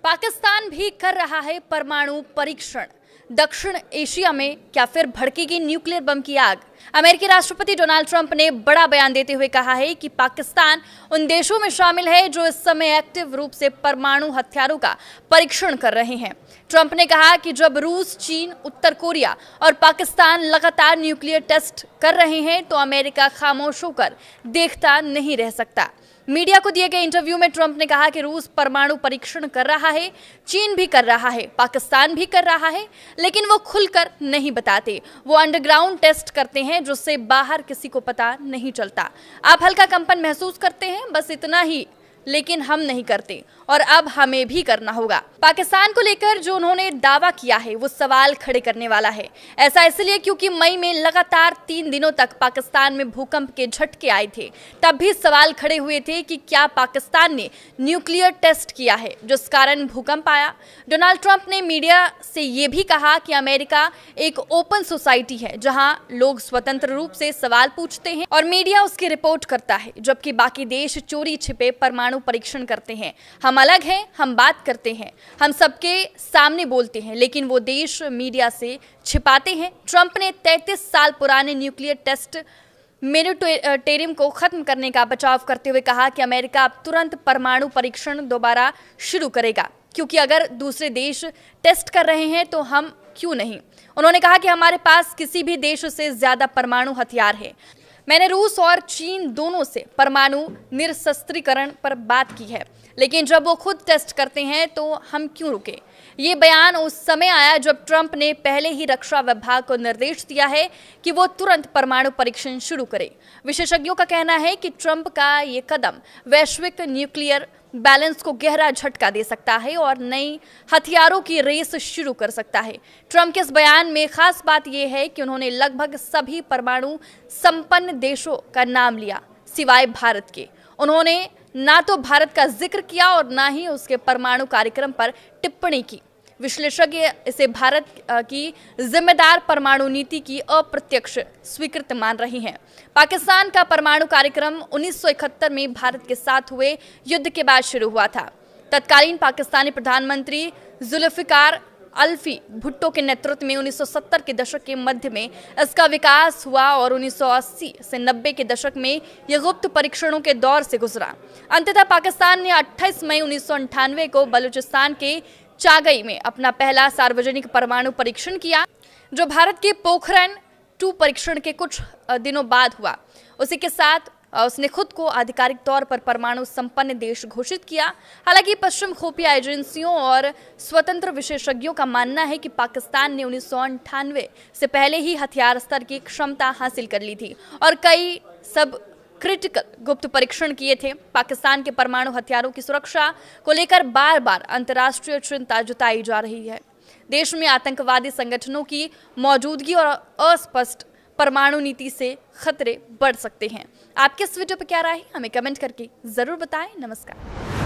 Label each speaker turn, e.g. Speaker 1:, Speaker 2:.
Speaker 1: पाकिस्तान भी कर रहा है परमाणु परीक्षण। दक्षिण एशिया में क्या फिर भड़केगी न्यूक्लियर बम की आग? अमेरिकी राष्ट्रपति डोनाल्ड ट्रंप ने बड़ा बयान देते हुए कहा है कि पाकिस्तान उन देशों में शामिल है जो इस समय एक्टिव रूप से परमाणु हथियारों का परीक्षण कर रहे हैं। ट्रंप ने कहा कि जब रूस, चीन, उत्तर कोरिया और पाकिस्तान लगातार न्यूक्लियर टेस्ट कर रहे हैं तो अमेरिका खामोश होकर देखता नहीं रह सकता। मीडिया को दिए गए इंटरव्यू में ट्रंप ने कहा कि रूस परमाणु परीक्षण कर रहा है, चीन भी कर रहा है, पाकिस्तान भी कर रहा है, लेकिन वो खुलकर नहीं बताते। वो अंडरग्राउंड टेस्ट करते हैं जिससे बाहर किसी को पता नहीं चलता। आप हल्का कंपन महसूस करते हैं, बस इतना ही, लेकिन हम नहीं करते और अब हमें भी करना होगा। पाकिस्तान को लेकर जो उन्होंने दावा किया है वो सवाल खड़े करने वाला है। ऐसा इसलिए क्योंकि मई में लगातार 3 दिनों तक पाकिस्तान में भूकंप के झटके आए थे। तब भी सवाल खड़े हुए थे कि क्या पाकिस्तान ने न्यूक्लियर टेस्ट किया है जिस कारण भूकंप आया। डोनाल्ड ट्रंप ने मीडिया से ये भी कहा कि अमेरिका एक ओपन सोसाइटी है जहां लोग स्वतंत्र रूप से सवाल पूछते हैं और मीडिया उसकी रिपोर्ट करता है, जबकि बाकी देश चोरी छिपे परमाणु परीक्षण करते हैं। हम अलग हैं, हम बात करते हैं, हम सबके सामने बोलते हैं, लेकिन वो देश मीडिया से छिपाते हैं। ट्रंप ने 33 साल पुराने न्यूक्लियर टेस्ट मोरेटोरियम को खत्म करने का बचाव करते हुए कहा कि अमेरिका अब तुरंत परमाणु परीक्षण दोबारा शुरू करेगा, क्योंकि अगर दूसरे देश टेस्ट कर रहे हैं तो हम क्यों नहीं। उन्होंने कहा कि हमारे पास किसी भी देश से ज्यादा परमाणु हथियार है। मैंने रूस और चीन दोनों से परमाणु निरस्त्रीकरण पर बात की है, लेकिन जब वो खुद टेस्ट करते हैं तो हम क्यों रुके। ये बयान उस समय आया जब ट्रंप ने पहले ही रक्षा विभाग को निर्देश दिया है कि वो तुरंत परमाणु परीक्षण शुरू करे। विशेषज्ञों का कहना है कि ट्रंप का ये कदम वैश्विक न्यूक्लियर बैलेंस को गहरा झटका दे सकता है और नई हथियारों की रेस शुरू कर सकता है। ट्रंप के इस बयान में खास बात यह है कि उन्होंने लगभग सभी परमाणु संपन्न देशों का नाम लिया सिवाय भारत के। उन्होंने ना तो भारत का जिक्र किया और ना ही उसके परमाणु कार्यक्रम पर टिप्पणी की। विश्लेषज्ञ इसे भारत की जिम्मेदार परमाणु नीति की अप्रत्यक्ष स्वीकृति मान रही हैं। पाकिस्तान का परमाणु कार्यक्रम 1971 में भारत के साथ हुए युद्ध के बाद शुरू हुआ था। तत्कालीन पाकिस्तानी प्रधानमंत्री जुल्फिकार अल्फी भुट्टो के नेतृत्व में 1970 के दशक के मध्य में इसका विकास हुआ और 1980 से 90 के दशक में यह गुप्त परीक्षणों के दौर से गुजरा। अंततः पाकिस्तान ने 28 मई 1998 को बलूचिस्तान के चागई में अपना पहला सार्वजनिक परमाणु परीक्षण किया, जो भारत के पोखरण 2 परीक्षण के कुछ दिनों बाद हुआ। उसी के साथ उसने खुद को आधिकारिक तौर पर परमाणु संपन्न देश घोषित किया। हालांकि पश्चिम खुफिया एजेंसियों और स्वतंत्र विशेषज्ञों का मानना है कि पाकिस्तान ने 1998 से पहले ही हथियार स्तर की क्षमता हासिल कर ली थी और कई सब क्रिटिकल गुप्त परीक्षण किए थे। पाकिस्तान के परमाणु हथियारों की सुरक्षा को लेकर बार बार अंतर्राष्ट्रीय चिंता जताई जा रही है। देश में आतंकवादी संगठनों की मौजूदगी और अस्पष्ट परमाणु नीति से खतरे बढ़ सकते हैं। आपके इस वीडियो पर क्या राय है, हमें कमेंट करके जरूर बताएं। नमस्कार।